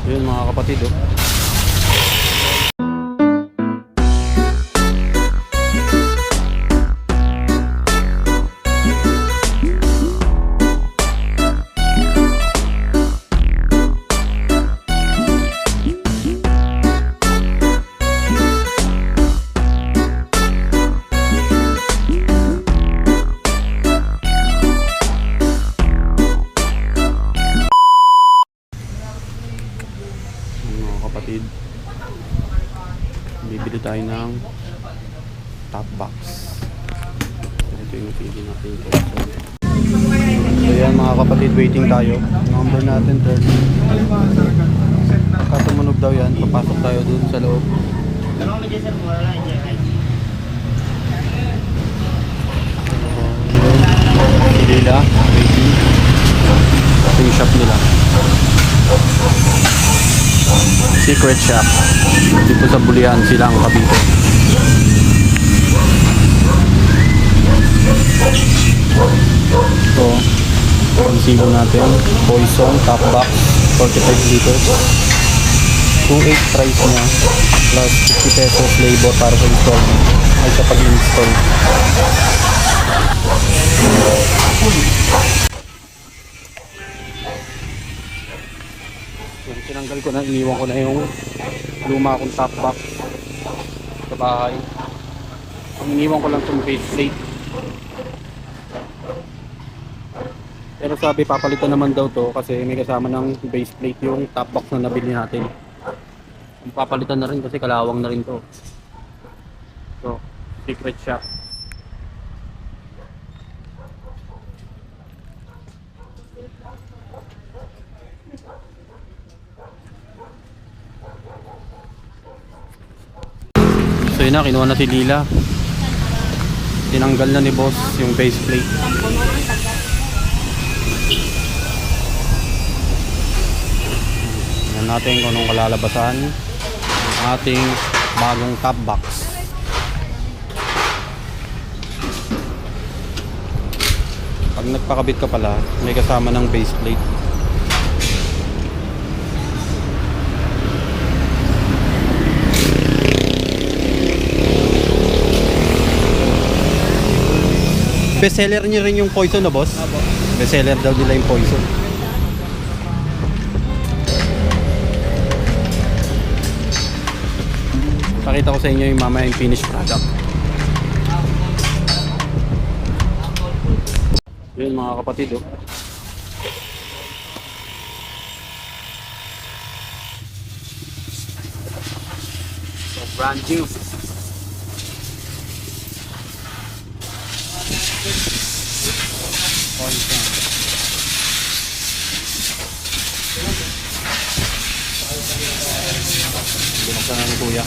Yun mga kapatid, oh. Mga kapatid, bibili tayo ng top box. Ito yung pili natin. So yan mga kapatid, waiting tayo. Number natin 30. Pagka tumunog daw yan, papasok tayo dun sa loob. Lila, waiting. Ito yung shop nila. Secret shop dito sa Bulian, Silang, Cavite. Ito ang silo natin, Poison top box 45 liters, 2.8 price niya plus 50 pesos labor para sa install ay sa pag-install. Tinanggal ko na, iniwan ko na yung luma kong top box sa bahay. Iniwan ko lang itong base plate. Pero sabi papalitan naman daw to kasi may kasama ng base plate yung top box na nabili natin. Papalitan na rin kasi kalawang na rin to. So, secret shop. So yun na, kinuha na si Lila. Tinanggal na ni boss yung base plate. Tingnan natin kung anong kalalabasan ng ating bagong top box. Pag nagpakabit ka pala, may kasama ng base plate. Bestseller niyo rin yung Poison, no boss? Opo. Bestseller daw nila yung Poison. Pakita ko sa inyo yung mamaya yung finished product. Yun mga kapatid, oh. So brand new. Binuksan na ni Kuya.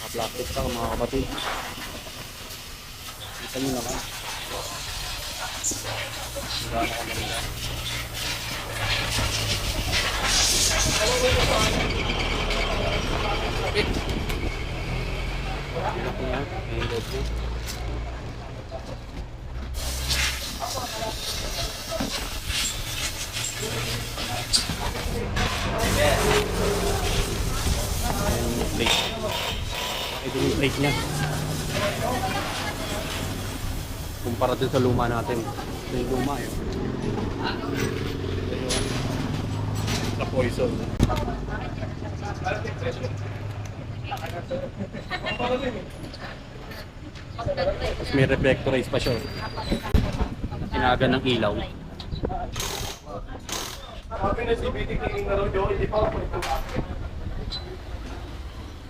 Naka-plastic pa mga kapatid. Kita nyo naman. Wala na kami nila. Ito yung plate niya. Kumpara din sa luma natin. Ito yung luma eh. Sa Poison. Tapos may reflectorize pa siya. Tinaga ng ilaw.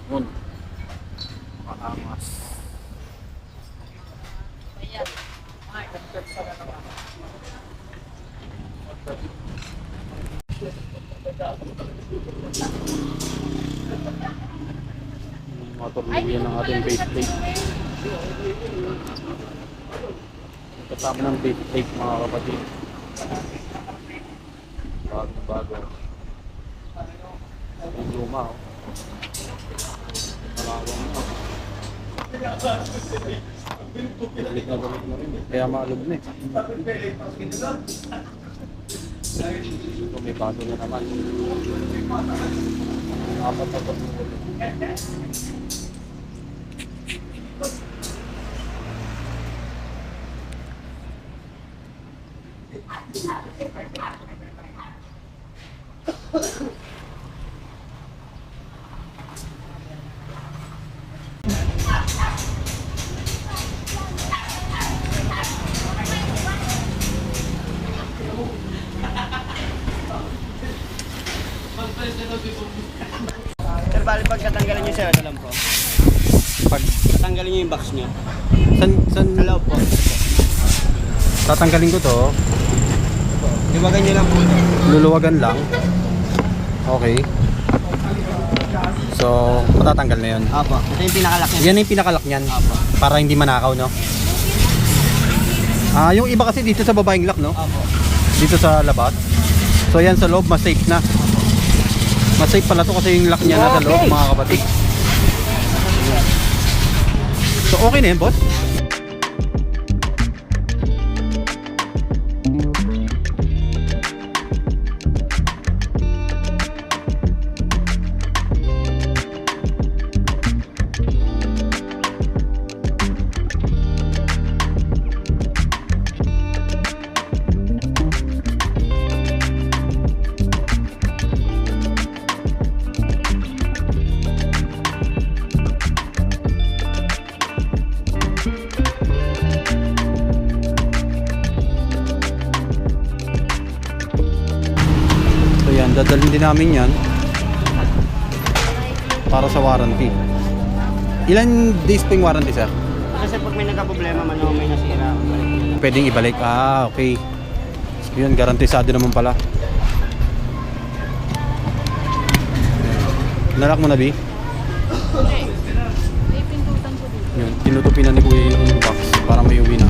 Yun. Makaangas. Motorlilya ng ating base plate. Kasama ng base plate mga kapatid. Bago. Yung luma, oh. Malawang na. Galit na rin. Kaya maalog na eh. Ito may bago na naman. Apat na patuloy. Sir, bali pag katanggalin nyo sir, ano lang po? Pag Katanggalin nyo yung box nyo. san Hello po. tatanggalin ko to, Liwagan nyo lang po. luluwagan lang. Okay. So, matatanggal na yun. Apo. Ito yung pinakalak nyo. Yan yung pinakalock niyan. Apo. Para hindi manakaw, no? Ah, yung iba kasi dito sa babaeng lock, no? Apo. Dito sa labas. So, yan sa loob, mas safe na. Mas safe pala to kasi yung lock niya nasa loob, mga kapatid. So, okay na yun, boss? So yan, dadalhin din namin yan para sa warranty. Ilan days po yung warranty, sir? Kasi pag may nagka-problema man o may nasira, balik nyo lang. Pwedeng ibalik. Ah, okay. Yun, garantisado naman pala. Nalak mo na, B? Hindi. May pindutan ko dito. Yun, tinutupi na ni Kuya yung box para may uwi na.